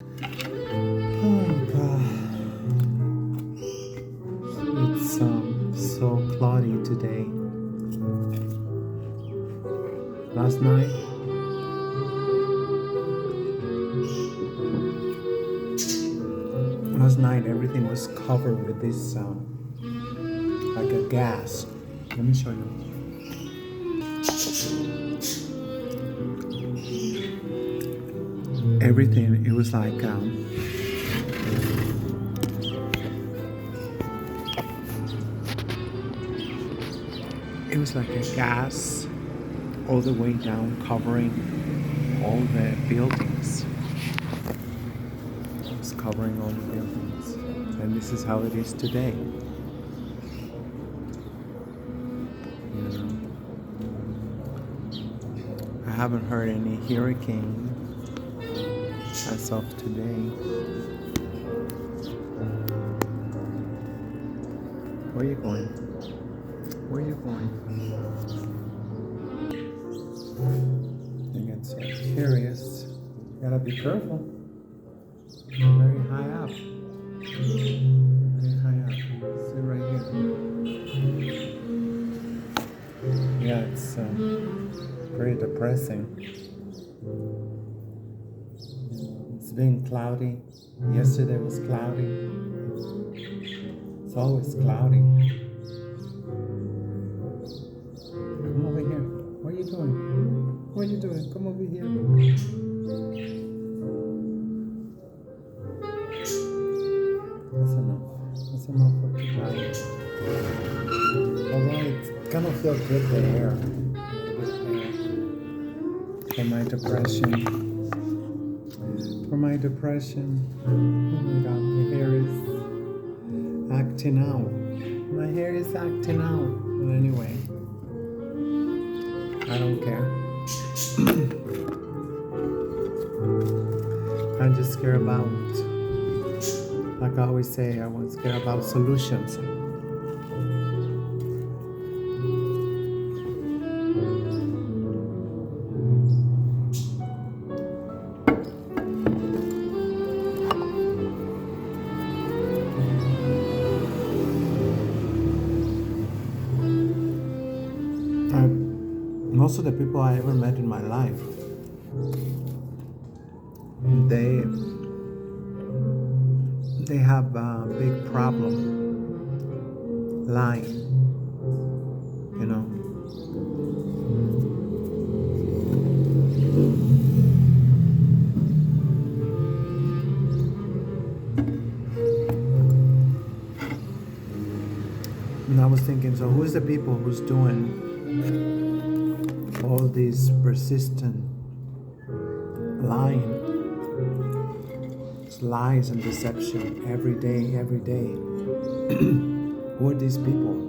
Oh God, it's so cloudy today. Last night everything was covered with this like a gas. Let me show you. Everything it was like a gas all the way down, covering all the buildings. It's covering all the buildings, and this is how it is today. You know, I haven't heard any hurricane as of today. Where are you going? Where are you going? You can see here he is. Gotta be careful. Very high up. Very high up. See right here. Yeah, it's pretty depressing. It's been cloudy. Yesterday was cloudy. It's always cloudy. Come over here. What are you doing? What are you doing? Come over here. That's enough. That's enough for tonight. Although it's gonna feel good there. For my depression. For my depression. Oh my God, my hair is acting out. My hair is acting out. But anyway, I don't care. I just care about, like I always say, I always care about solutions. Most of the people I ever met in my life, they have a big problem lying, you know. And I was thinking, so who's the people who's doing all this persistent lying? It's lies and deception every day, every day. Who are these people?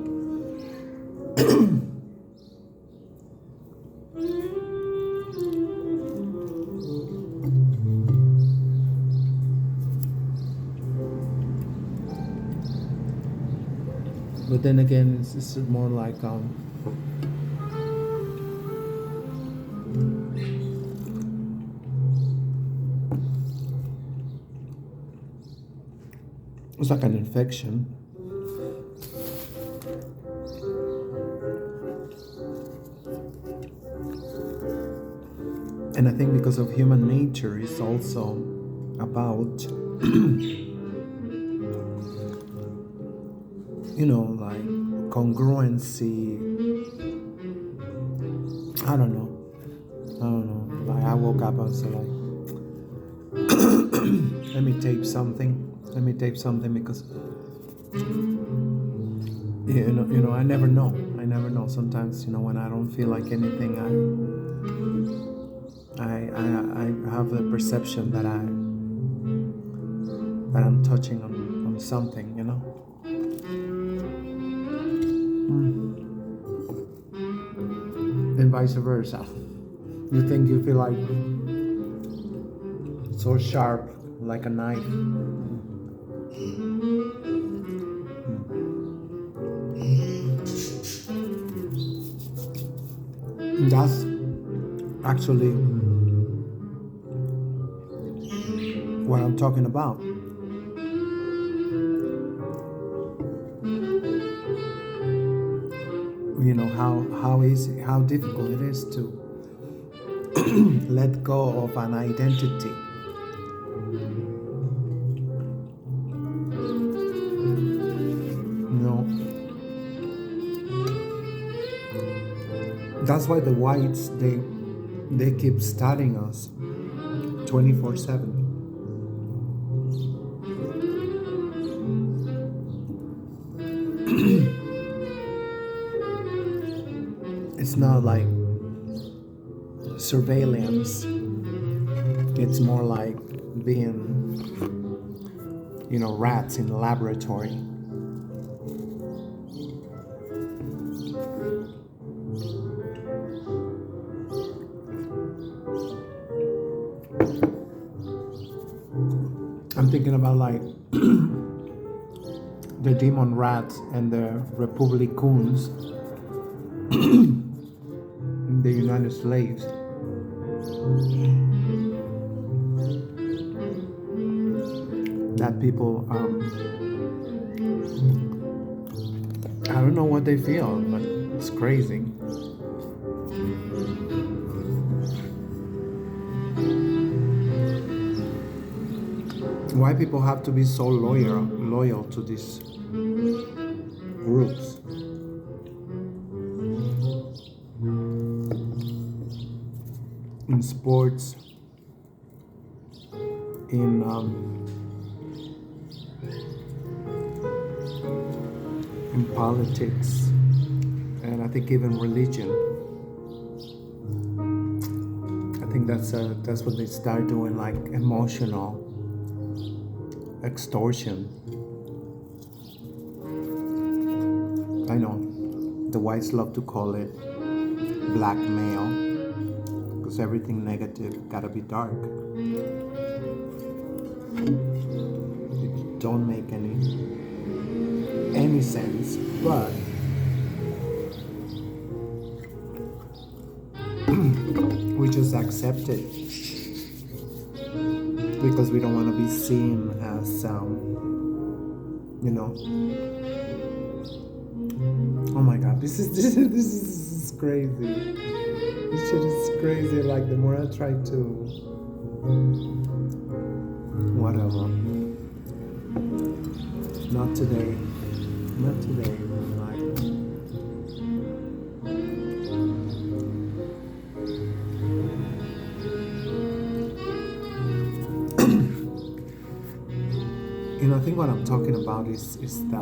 But then again, it's more like it's like an infection. And I think because of human nature, it's also about, you know, like congruency. I don't know. Like I woke up and was like, let me tape something because you know I never know. Sometimes, you know, when I don't feel like anything, I have the perception that I'm touching on something, you know. And vice versa. You think you feel like so sharp, like a knife. And that's actually what I'm talking about. You know how difficult it is to let go of an identity. You know, that's why the whites they keep studying us 24/7. It's not like surveillance. It's more like being, rats in a laboratory. I'm thinking about like the demon rats and the Republicans in the United States. That people, I don't know what they feel, but it's crazy. Why people have to be so loyal to these groups? In sports, in politics, and I think even religion. I think that's what they start doing, like emotional extortion. I know the whites love to call it blackmail, because everything negative gotta be dark. It don't make any sense, but we just accept it because we don't want to be seen as oh my god, this is crazy. This shit is crazy. Like, the more I try to whatever, not today, like, I think what I'm talking about is the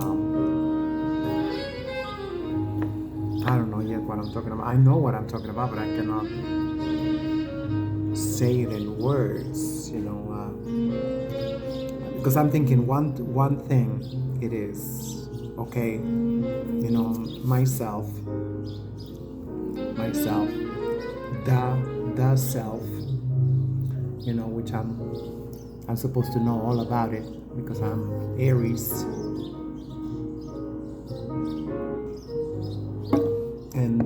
I don't know yet what I'm talking about. I know what I'm talking about, but I cannot say it in words, because I'm thinking one thing it is, okay, myself, the self, which I'm supposed to know all about it because I'm Aries. And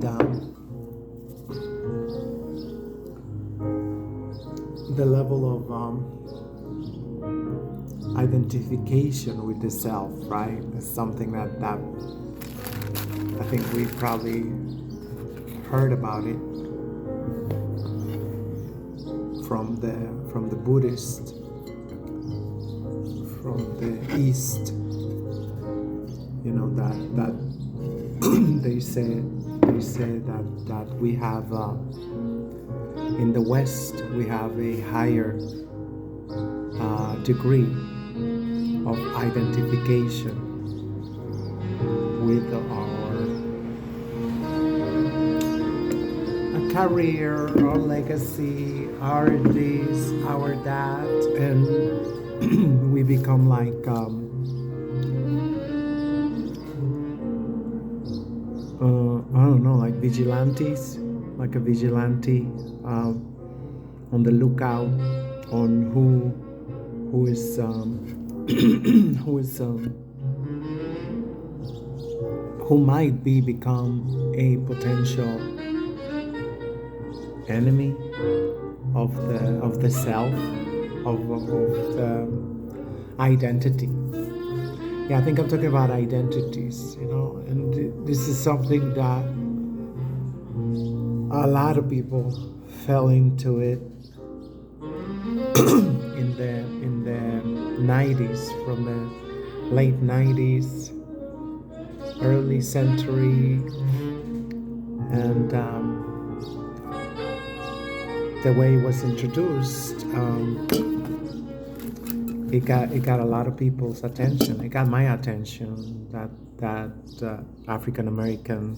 the level of identification with the self, right, is something that I think we probably heard about it from the Buddhist, from the East, that they say that we have in the West we have a higher degree of identification with our career, our legacy, our this, our that, and we become like I don't know, like vigilantes, like a vigilante on the lookout on who is who might become a potential enemy of the self. identity. Yeah, I think I'm talking about identities, and this is something that a lot of people fell into it in the 90s, from the late 90s, early century, and the way it was introduced, it got a lot of people's attention. It got my attention. That African American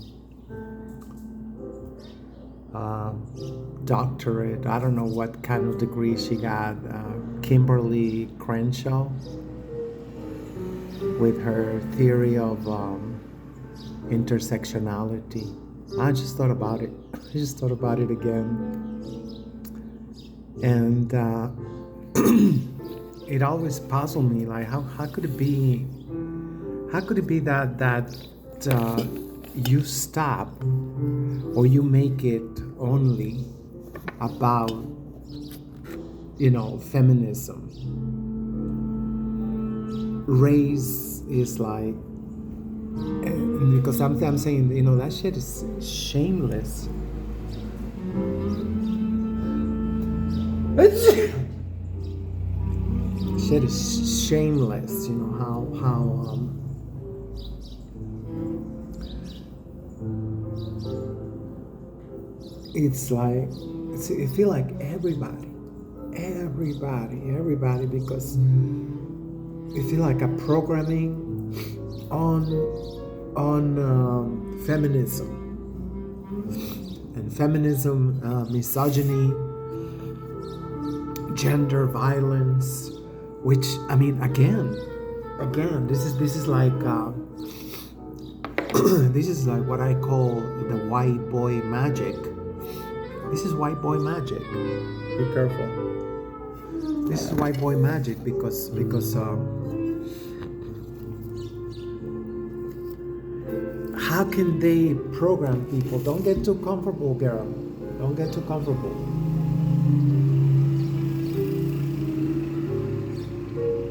doctorate. I don't know what kind of degree she got. Kimberly Crenshaw, with her theory of intersectionality. I just thought about it. I just thought about it again, and it always puzzled me. Like, how could it be? How could it be that you stop, or you make it only about feminism? Race is like, because I'm saying, that shit is shameless. Shit is shameless. How it's like, it feel like everybody, because it feel like a programming on feminism, and feminism, misogyny, gender violence, which, I mean, again, this is like this is like what I call the white boy magic. This is white boy magic. Be careful. This is white boy magic because how can they program people? Don't get too comfortable, girl. Don't get too comfortable.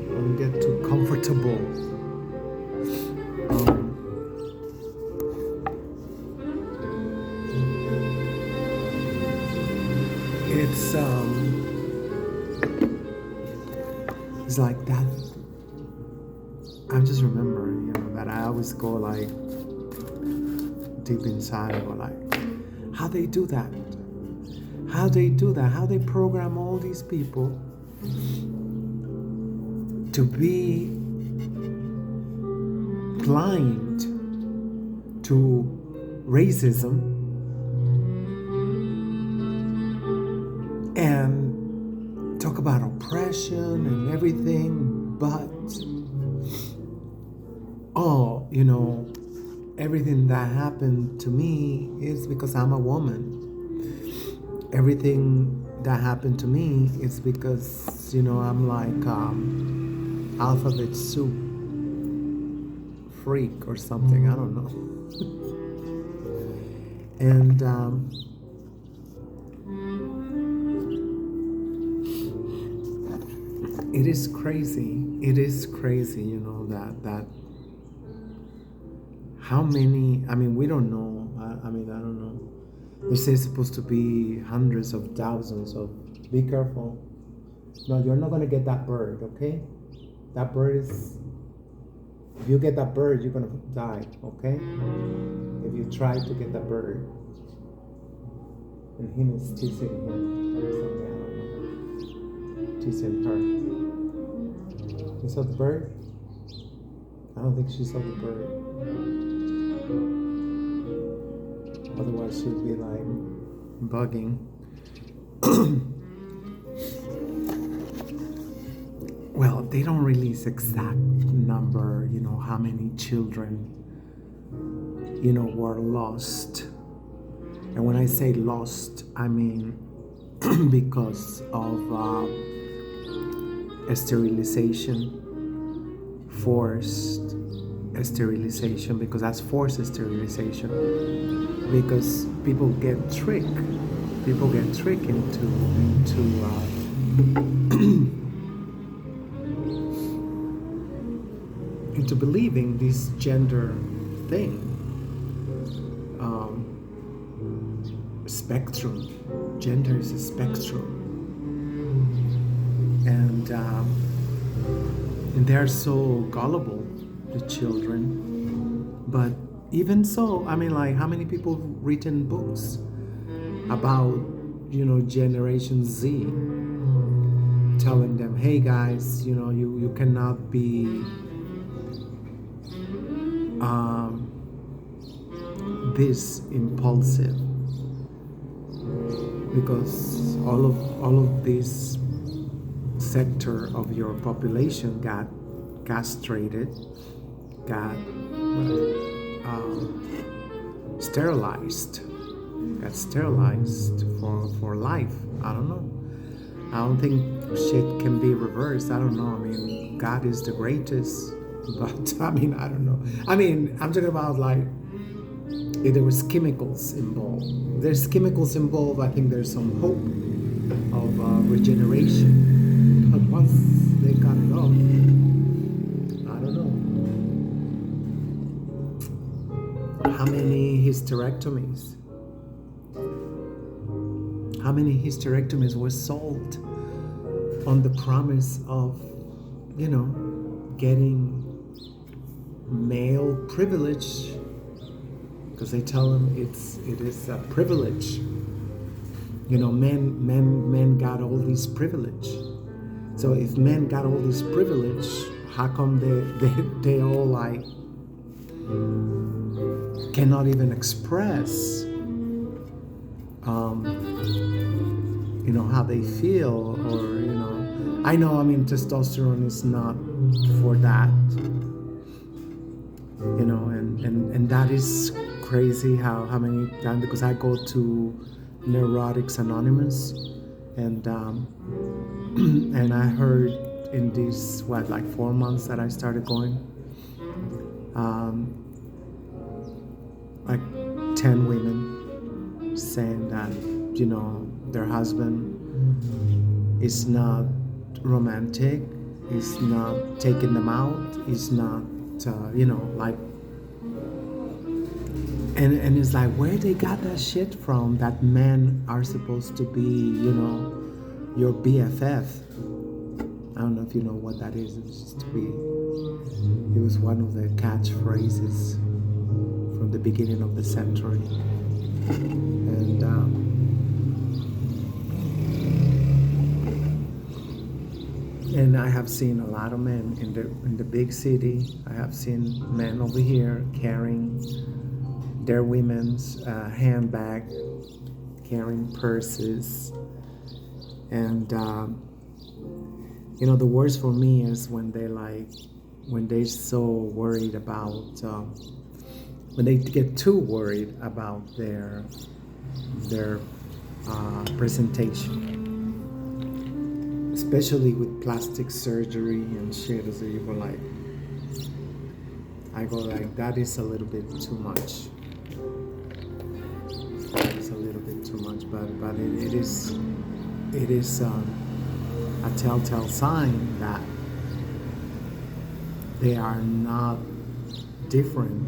Don't get too comfortable. It's like that. I'm just remembering, that I always go like deep inside, or like, how they do that, how they program all these people to be blind to racism and talk about oppression and everything, but everything that happened to me is because I'm a woman. Everything that happened to me is because, I'm like alphabet soup freak or something. I don't know. And it is crazy. That how many, we don't know. I don't know. They say it's supposed to be hundreds of thousands of, be careful. No, you're not going to get that bird, okay? That bird is, if you get that bird, you're going to die, okay? If you try to get that bird. And him is teasing him or something, I don't know. Teasing her. You saw the bird? I don't think she saw the bird. Otherwise she'd be like bugging. Well, they don't release exact number, how many children, were lost. And when I say lost, I mean because of sterilization, forced sterilization, because that's forced sterilization, because people get tricked into into believing this gender thing, spectrum. Gender is a spectrum, and they're so gullible, the children. But even so, I mean, like, how many people have written books about, Generation Z, telling them, hey guys, you cannot be this impulsive, because all of this sector of your population got castrated, got sterilized for life. I don't know. I don't think shit can be reversed. I don't know. I mean, God is the greatest, but I mean, I don't know. I mean, I'm talking about, like, if there was chemicals involved. If there's chemicals involved, I think there's some hope of regeneration. But once they cut it off, I don't know. How many hysterectomies? How many hysterectomies were sold on the promise of, getting male privilege? Because they tell them it is a privilege. Men got all this privilege. So if men got all this privilege, how come they all, like, cannot even express how they feel, or I know, I mean, testosterone is not for that, and that is crazy how many times, because I go to Neurotics Anonymous, and and I heard in these 4 months that I started going, like 10 women saying that their husband is not romantic, is not taking them out, is not like, and it's like, where they got that shit from, that men are supposed to be your BFF. I don't know if you know what that is. It was one of the catchphrases from the beginning of the century. And I have seen a lot of men in the big city. I have seen men over here carrying their women's handbag, carrying purses, and the worst for me is when they're so worried about, when they get too worried about their presentation, especially with plastic surgery and shit. So you go like, that is a little bit too much. It's a little bit too much, but it is a telltale sign that they are not different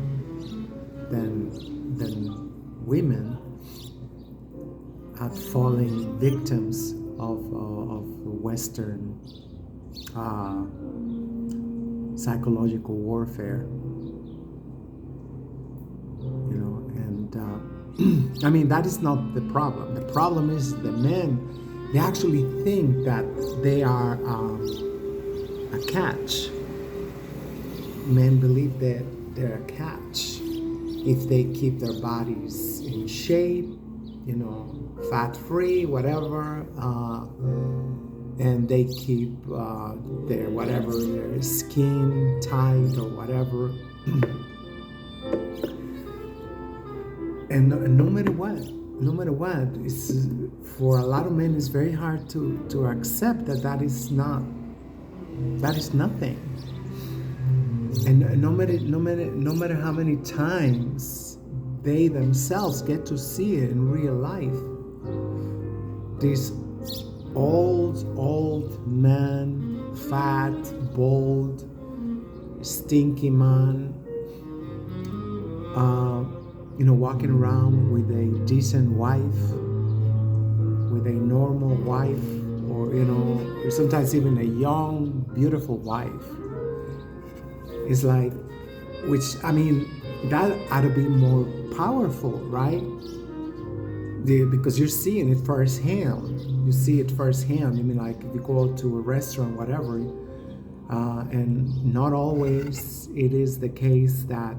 than women at falling victims of Western psychological warfare, and I mean, that is not the problem. The problem is the men. They actually think that they are a catch. Men believe that they're a catch if they keep their bodies in shape, fat-free, whatever, and they keep their skin tight or whatever. and no matter what, it's, for a lot of men, it's very hard to accept that is nothing. And no matter how many times they themselves get to see it in real life, this old man, fat, bald, stinky man, walking around with a decent wife, with a normal wife, or sometimes even a young, beautiful wife. It's like, that ought to be more powerful, right? Because you're seeing it firsthand. You see it firsthand. Like if you go to a restaurant, whatever, and not always it is the case that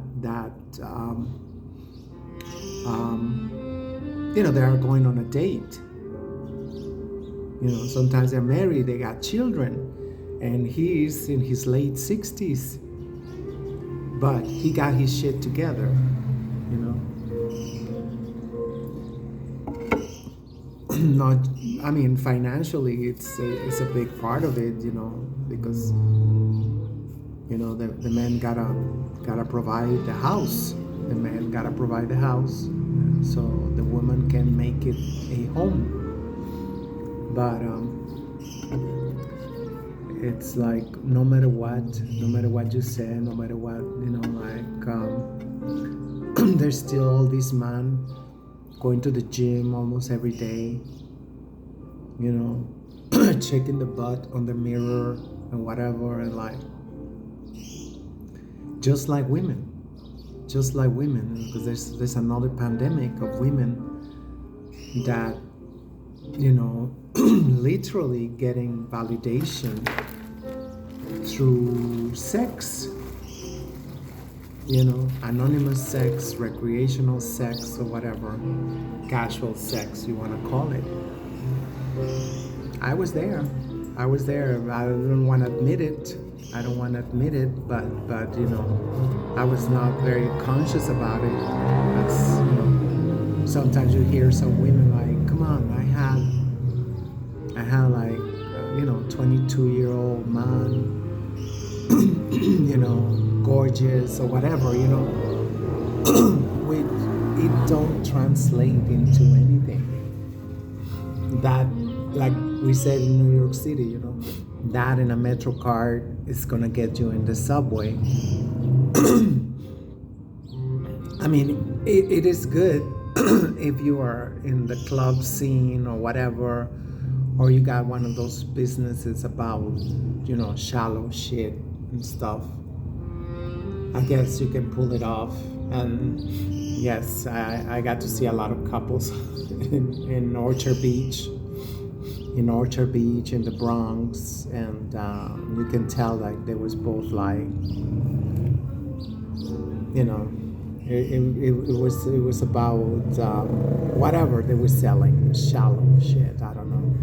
they are going on a date. Sometimes they're married, they got children, and he's in his late 60s, but he got his shit together. Not, financially, it's a big part of it, because the man gotta provide the house. The man gotta provide the house, so the woman can make it a home. But it's like no matter what you say, no matter what, there's still all these men going to the gym almost every day, checking the butt on the mirror and whatever, and like just like women, because there's another pandemic of women that literally getting validation through sex, anonymous sex, recreational sex, or whatever, casual sex you want to call it. I was there. I don't want to admit it. But I was not very conscious about it. That's, sometimes you hear some women like, come on, I had like, 22-year-old man, gorgeous or whatever, it don't translate into anything. That, like we said in New York City, that in a Metro card is gonna get you in the subway. It is good if you are in the club scene or whatever, or you got one of those businesses about, shallow shit and stuff. I guess you can pull it off. And yes, I got to see a lot of couples in Orchard Beach, in the Bronx, and you can tell like they was both like, it was about whatever they were selling, shallow shit, I don't know.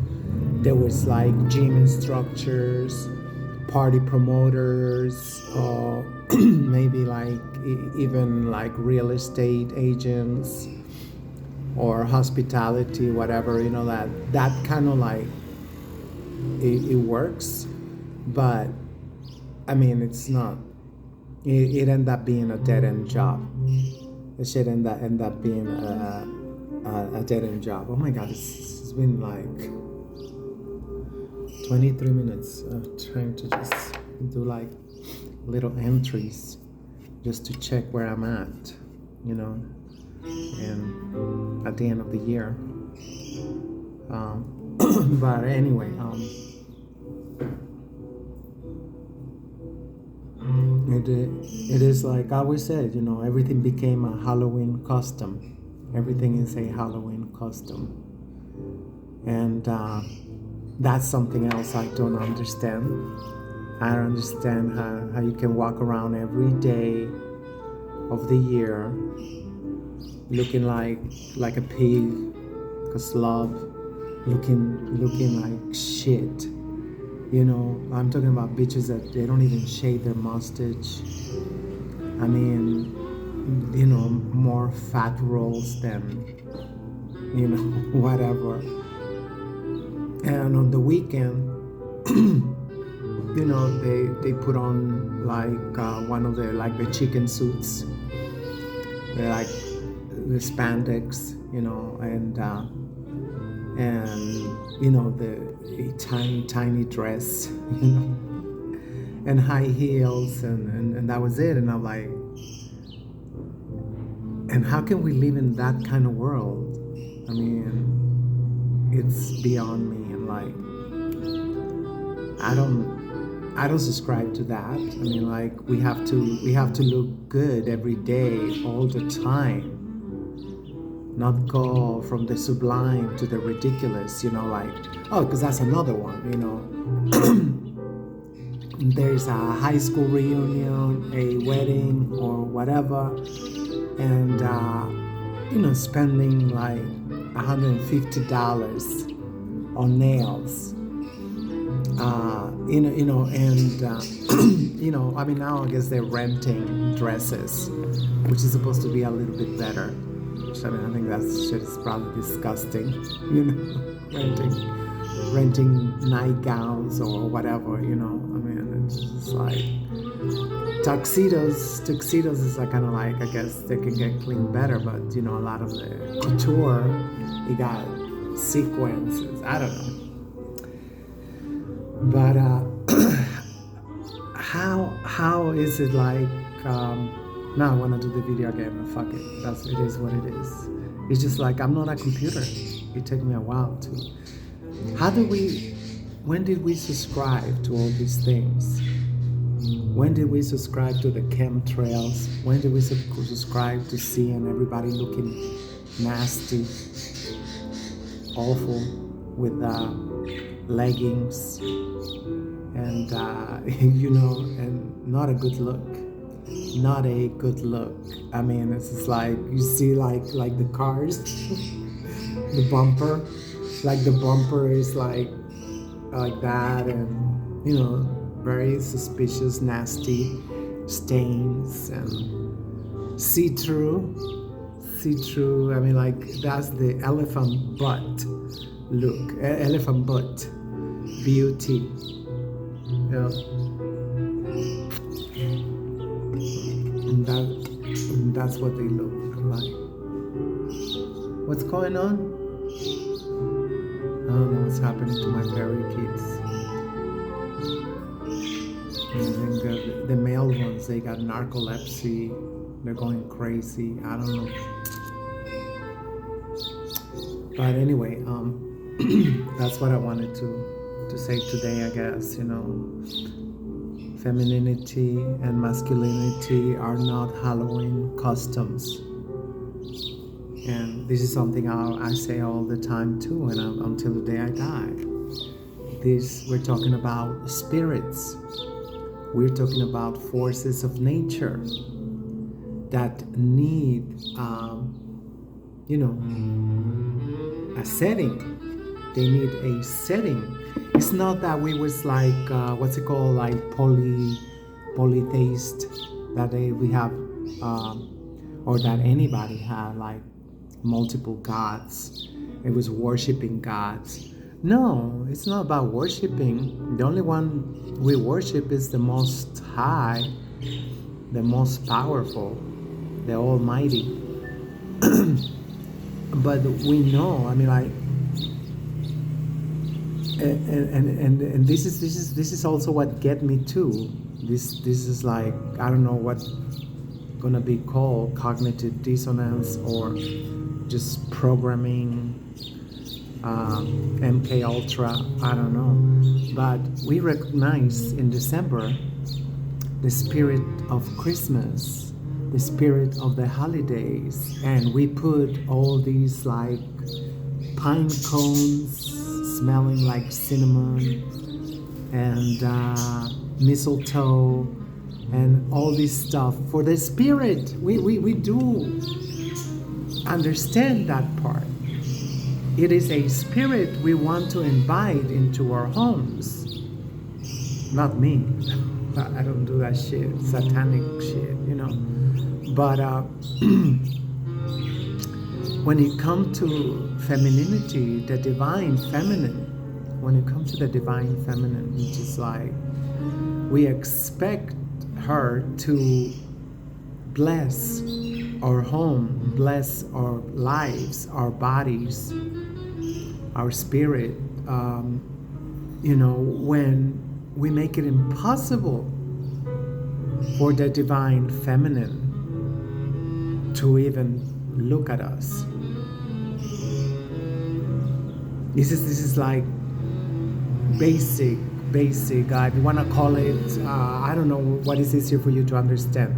There was like gym instructors, party promoters, maybe like even like real estate agents or hospitality, whatever, that kind of like it works, but it's not. It ended up being a dead-end job. It should end up being a dead-end job. Oh my God, it's been like 23 minutes of trying to just do like little entries just to check where I'm at, and at the end of the year. But anyway, it is like I always said, everything became a Halloween custom. Everything is a Halloween custom. And that's something else I don't understand. I don't understand how you can walk around every day of the year looking like a pig, a slob, looking like shit. I'm talking about bitches that they don't even shave their mustache. More fat rolls than, whatever. And on the weekend, they put on like one of the chicken suits. They're like the spandex, and the tiny dress, and high heels, and that was it. And I'm like, and how can we live in that kind of world? I mean, it's beyond me. And like, I don't subscribe to that. I mean, like, we have to look good every day, all the time. Not go from the sublime to the ridiculous, like, oh, because that's another one, There's a high school reunion, a wedding, or whatever, and spending like $150 on nails. I mean, now I guess they're renting dresses, which is supposed to be a little bit better. Which, I mean, I think that shit is probably disgusting, renting nightgowns or whatever, I mean, it's just like tuxedos is like kind of like, I guess they can get clean better, but a lot of the couture, you got sequences, I don't know. But how is it like? Now I want to do the video again. Fuck it. It is what it is. It's just like, I'm not a computer. It took me a while to. When did we subscribe to all these things? When did we subscribe to the chemtrails? When did we subscribe to seeing everybody looking nasty, awful, with leggings and and not a good look. Not a good look. I mean, it's just like, you see like the cars, the bumper, like the bumper is like that, and very suspicious, nasty stains and see-through. I mean, like, that's the elephant butt look, elephant butt beauty. And that's what they look like. What's going on? I don't know what's happening to my parakeets. I think the male ones, they got narcolepsy. They're going crazy. I don't know. But anyway, that's what I wanted to say today, I guess. Femininity and masculinity are not Halloween customs. And this is something I say all the time too, and until the day I die. We're talking about spirits. We're talking about forces of nature that need, a setting. They need a setting. It's not that we was like, what's it called, like polytheist, that we have, or that anybody had, like, multiple gods. It was worshiping gods. No, it's not about worshiping. The only one we worship is the Most High, the most powerful, the Almighty. But we know, I mean, like, and this is also what get me too. This is like, I don't know what gonna be called, cognitive dissonance, or just programming, MK Ultra, I don't know. But we recognize in December the spirit of Christmas, the spirit of the holidays, and we put all these like pine cones smelling like cinnamon and mistletoe and all this stuff for the spirit. We do understand that part. It is a spirit we want to invite into our homes. Not me. I don't do that shit, satanic shit, But when it comes to femininity, the divine feminine, when it comes to the divine feminine, it's just like we expect her to bless our home, bless our lives, our bodies, our spirit, when we make it impossible for the divine feminine to even look at us. This is like basic. If you want to call it, I don't know what is easier for you to understand.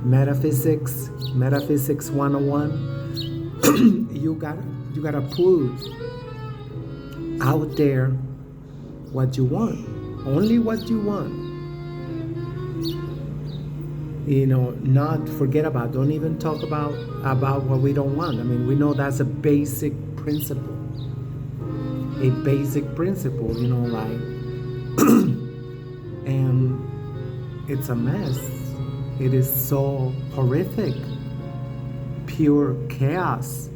Metaphysics 101. you gotta put out there what you want, only what you want. Not forget about. Don't even talk about what we don't want. I mean, we know that's a basic principle. A basic principle, like, and it's a mess. It is so horrific, pure chaos,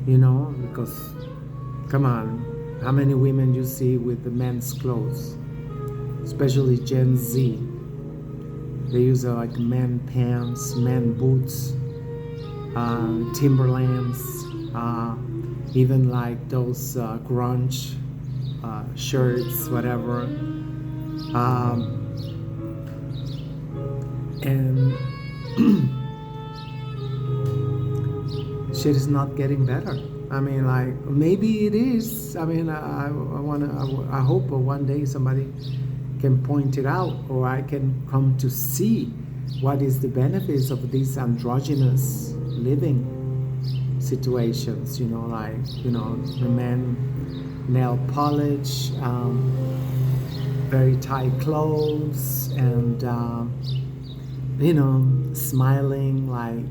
because, come on, how many women you see with the men's clothes, especially Gen Z? They use like men pants, men boots, Timberlands, even like those grunge shirts, whatever. And shit is not getting better. I mean, like, maybe it is. I mean, I hope one day somebody can point it out, or I can come to see what is the benefits of these androgynous living situations, the men nail polish, very tight clothes, and smiling like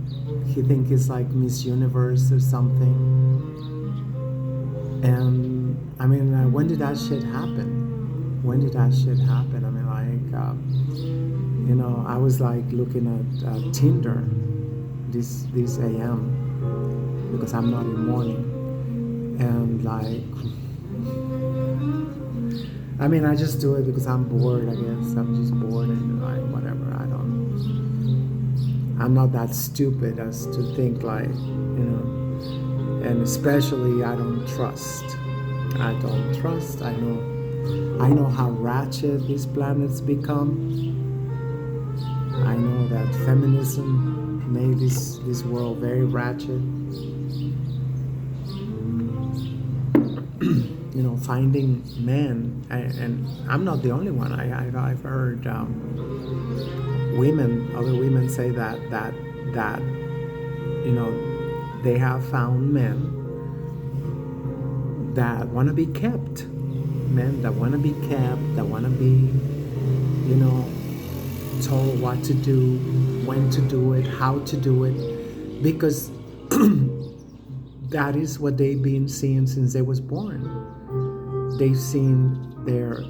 he think he's like Miss Universe or something. And I mean, when did that shit happen? I mean, like, I was like looking at Tinder this AM, because I'm not in mourning, and like, I mean, I just do it because I'm bored. I guess I'm just bored, and like, whatever. I'm not that stupid as to think like, and especially I don't trust. I know how ratchet these planets become. I know that feminism made this world very ratchet. Finding men, and I'm not the only one. I've heard other women say that they have found men that want to be kept. Men that want to be kept, that want to be, told what to do, when to do it, how to do it, because that is what they've been seeing since they was born. They've seen their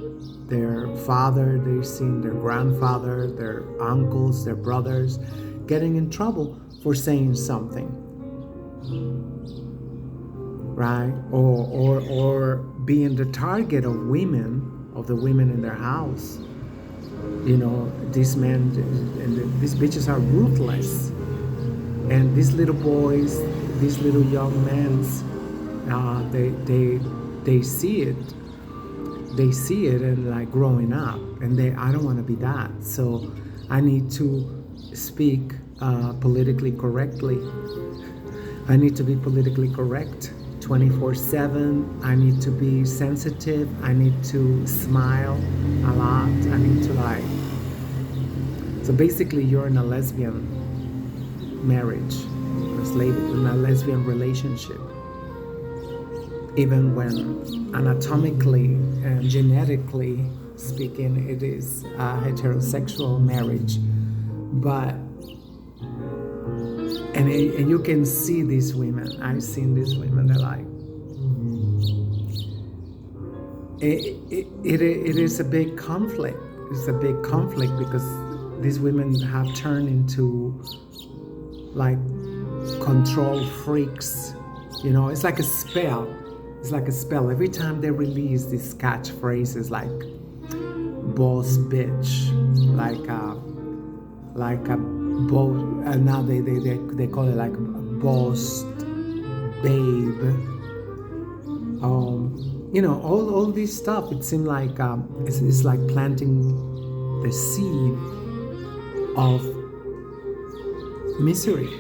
father, they've seen their grandfather, their uncles, their brothers getting in trouble for saying something, right? Or being the target of the women in their house. These men and these bitches are ruthless, and these little boys, these little young men, they see it. They see it, and like growing up, and I don't want to be that. So I need to speak politically correctly. I need to be politically correct 24/7. I need to be sensitive. I need to smile a lot. I need to like. So basically, you're in a lesbian marriage, in a lesbian relationship. Even when anatomically and genetically speaking, it is a heterosexual marriage, but and you can see these women. I've seen these women. They're like, it is a big conflict. It's a big conflict because these women have turned into like control freaks. It's like a spell. It's like a spell. Every time they release these catchphrases like boss bitch, like a boss, now they call it like boss babe. All this stuff. It seems like it's like planting the seed of misery,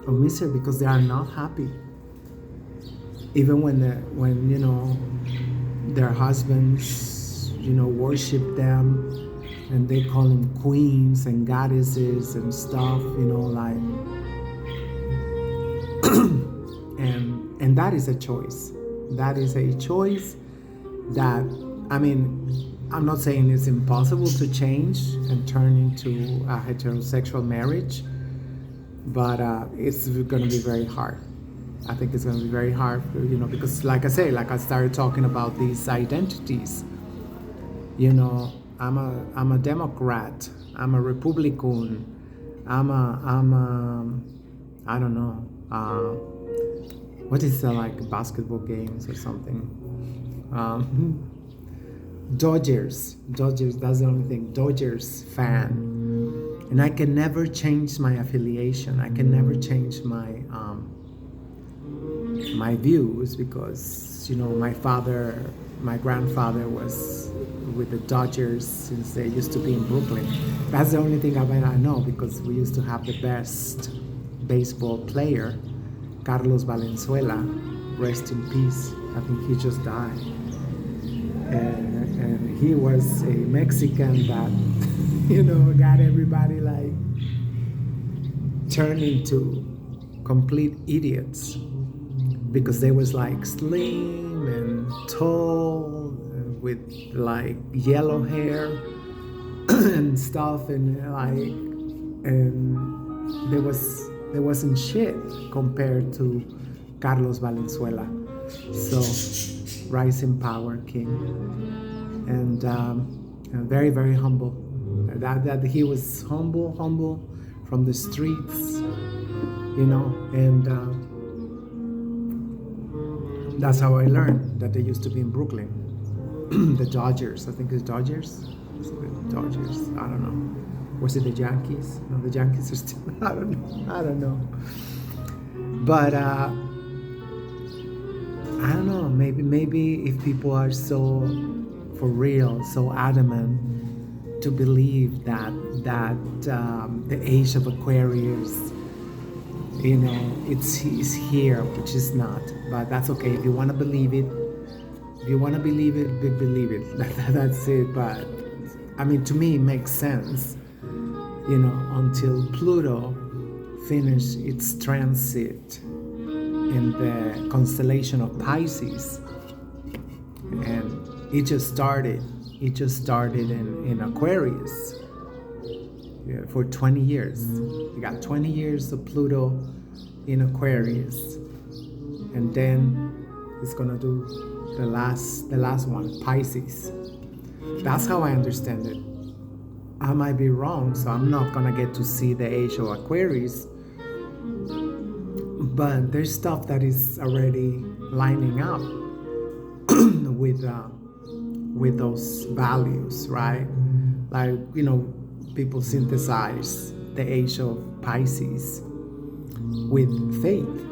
because they are not happy. Even when their husbands, worship them, and they call them queens and goddesses and stuff, like, and that is a choice. That is a choice that, I'm not saying it's impossible to change and turn into a heterosexual marriage, but it's going to be very hard. I think it's going to be very hard, because like I started talking about these identities. I'm a Democrat. I'm a Republican. I don't know. What is like basketball games or something? Dodgers. That's the only thing. Dodgers fan. And I can never change my affiliation. I can never change my views, because my grandfather was with the Dodgers since they used to be in Brooklyn. That's the only thing I know, because we used to have the best baseball player, Carlos Valenzuela, rest in peace. I think he just died. And he was a Mexican that, got everybody like turned into complete idiots, because they was like slim and tall with like yellow hair and stuff, and there wasn't shit compared to Carlos Valenzuela. So rise in power, King. And very, very humble. That he was humble from the streets, and that's how I learned that they used to be in Brooklyn. The Dodgers, I think it's Dodgers. Dodgers, I don't know. Was it the Yankees? No, the Yankees are still, I don't know. But I don't know, maybe if people are so for real, so adamant to believe that the age of Aquarius, it's here, which is not. But that's okay. If you want to believe it, believe it. That's it. But to me, it makes sense. Until Pluto finished its transit in the constellation of Pisces, and it just started in Aquarius. For 20 years. You got 20 years of Pluto in Aquarius, and then it's gonna do the last one, Pisces. That's how I understand it. I might be wrong, so I'm not gonna get to see the age of Aquarius, but there's stuff that is already lining up with those values, right? Like, people synthesize the age of Pisces with faith.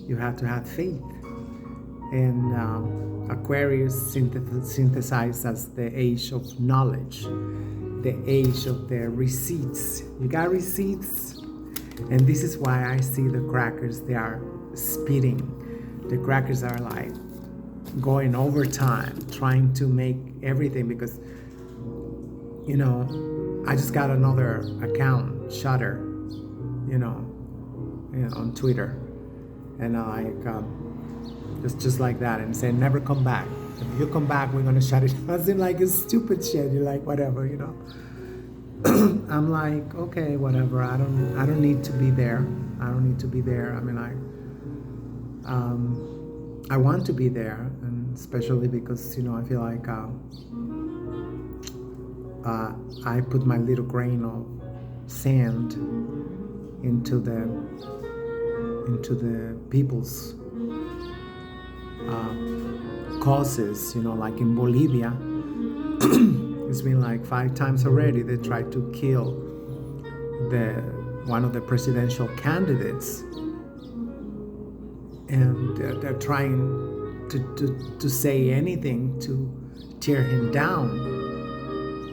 You have to have faith. And Aquarius synthesized as the age of knowledge, the age of the receipts. You got receipts? And this is why I see the crackers, they are speeding. The crackers are like going overtime, trying to make everything, because I just got another account, Shutter, on Twitter, and just like that, and say never come back. If you come back, we're gonna shut it. I seem like it's stupid shit. You're like, whatever, I'm like, okay, whatever. I don't need to be there. I don't need to be there. I want to be there, and especially because I feel like I put my little grain of sand into the people's causes. Like in Bolivia, it's been like 5 times already. They tried to kill one of the presidential candidates, and they're trying to say anything to tear him down.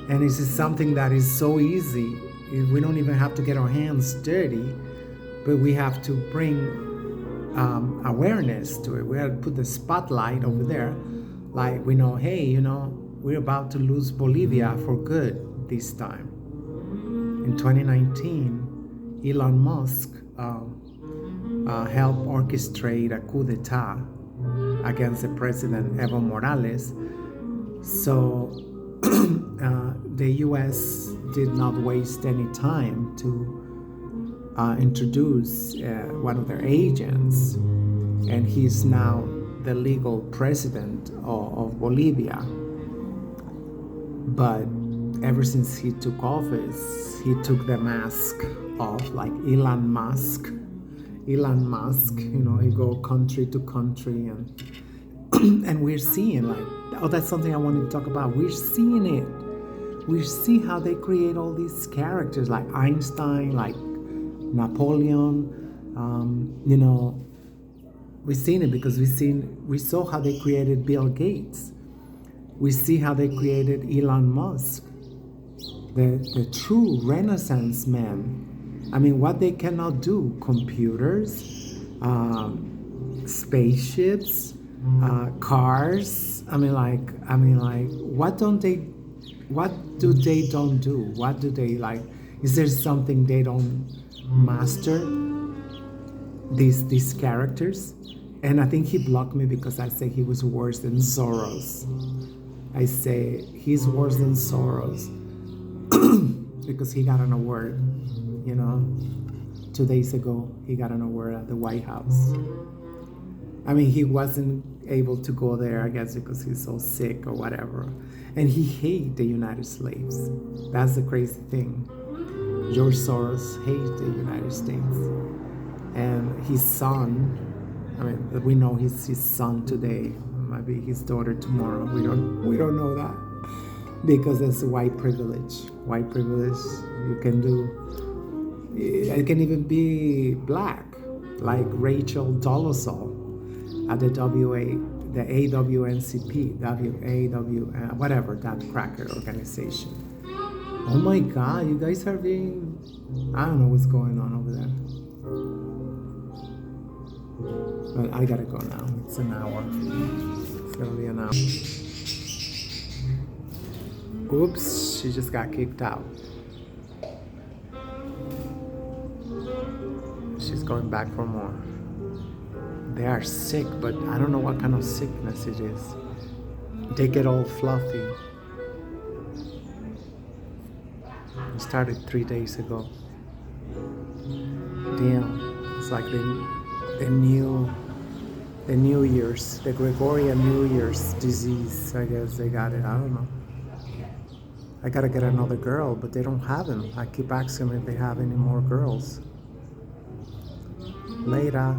And this is something that is so easy. We don't even have to get our hands dirty, but we have to bring awareness to it. We have to put the spotlight over there. Like we know, hey, you know, we're about to lose Bolivia for good this time. In 2019, Elon Musk helped orchestrate a coup d'etat against the president Evo Morales. So the US did not waste any time to introduce one of their agents, and he's now the legal president of Bolivia. But ever since he took office, he took the mask off, like Elon Musk. Elon Musk, you know, he go country to country, and and we're seeing like, that's something I wanted to talk about. We're seeing it. We see how they create all these characters like Einstein, like Napoleon. You know, we've seen it because we saw how they created Bill Gates. We see how they created Elon Musk, the true Renaissance man. I mean, what they cannot do: computers, spaceships, cars. I mean, like, what do they don't do? What do they like? Is there something they don't master? These characters, and I think he blocked me because I say he was worse than Soros. I say he's worse than Soros because he got an award. You know, 2 days ago he got an award at the White House. I mean, he wasn't able to go there, I guess, because he's so sick or whatever. And he hates the United States. That's the crazy thing. George Soros hates the United States. And his son, I mean, we know he's his son today, might be his daughter tomorrow. We don't know that. Because it's white privilege. White privilege, you can do, it can even be black, like Rachel Dolezal at the AWNCP, whatever, that cracker organization. Oh my God, you guys are being, I don't know what's going on over there. But I gotta go now. It's an hour. It's gonna be an hour. Oops, she just got kicked out. She's going back for more. They are sick, but I don't know what kind of sickness it is. They get all fluffy. It started 3 days ago. Damn, it's like the New Year's, the Gregorian New Year's disease. I guess they got it. I don't know. I gotta get another girl, but they don't have them. I keep asking them if they have any more girls. Later.